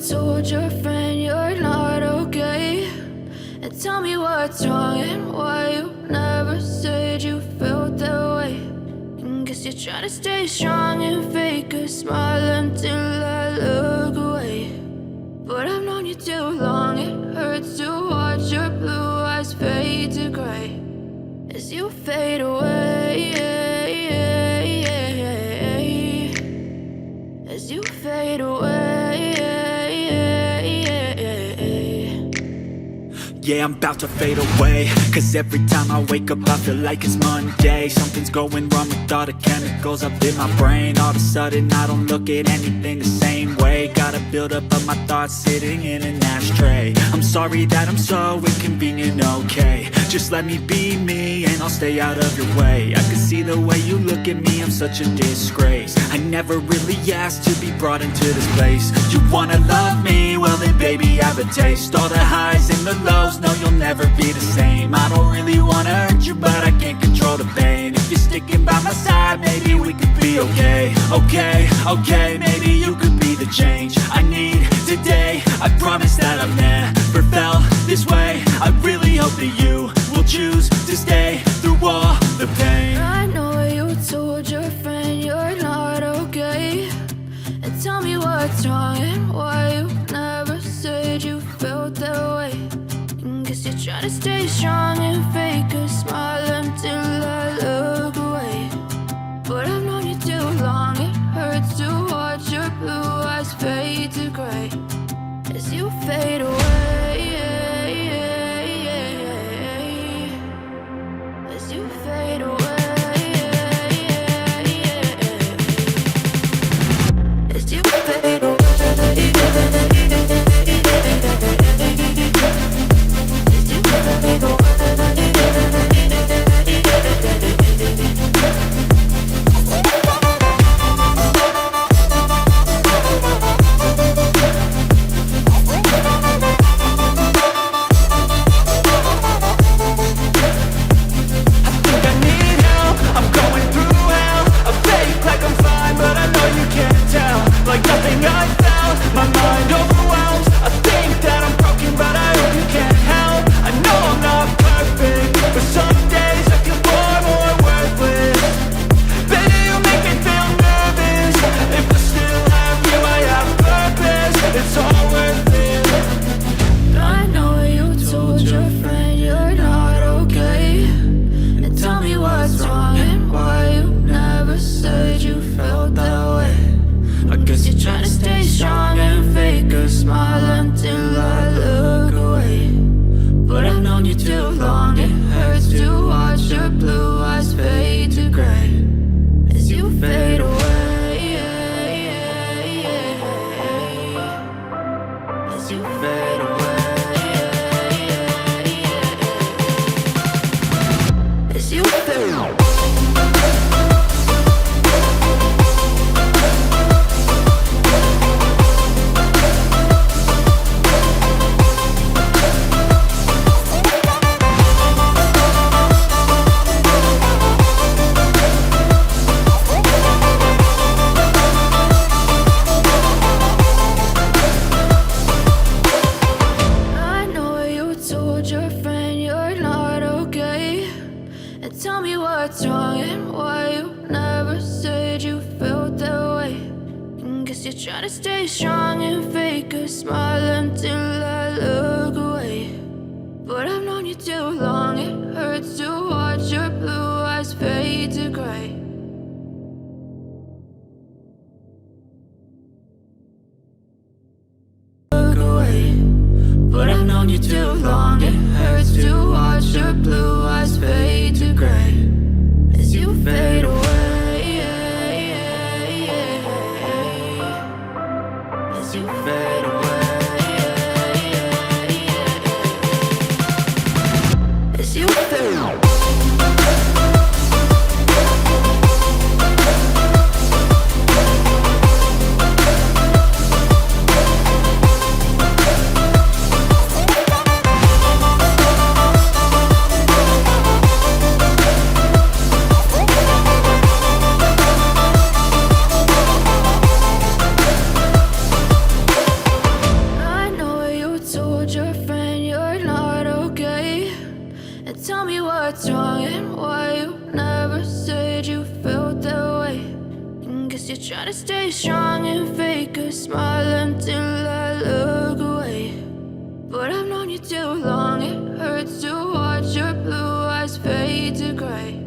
told your friend you're not okay? And tell me what's wrong and why you never said you felt that way. And guess you're trying to stay strong and fake a smile until I look away. But I've known you too long, it hurts to watch your blue eyes fade to gray as you fade away, as you fade away. Yeah, I'm about to fade away, cause every time I wake up I feel like it's Monday. Something's going wrong with all the chemicals up in my brain. All of a sudden I don't look at anything the same way. Got a buildup of my thoughts sitting in an ashtray. I'm sorry that I'm so inconvenient, okay? Just let me be me and I'll stay out of your way. I can see the way you look at me, I'm such a disgrace. I never really asked to be brought into this place. You wanna love me? Well then baby have a taste. All the highs and the lows, no you'll never be the same. I don't really wanna hurt you but I can't control the pain. If you're sticking by my side maybe we could be okay. Okay, maybe you could be the change I need today. I promise that I've never felt this way. I really hope that you will choose to stay through all the pain. I know you told your friend you're not okay. And tell me what's wrong and why you never said you felt that way. And guess you're trying to stay strong and fake a smile until I look away. But I've known you too long, it hurts to watch your blue eyes fade to gray as you fade away, as you fade away, as you fade away. what's wrong and why you never said you felt that way. And guess you're trying to stay strong and fake a smile until I look away. But I've known you too long, it hurts to watch your blue eyes fade to gray.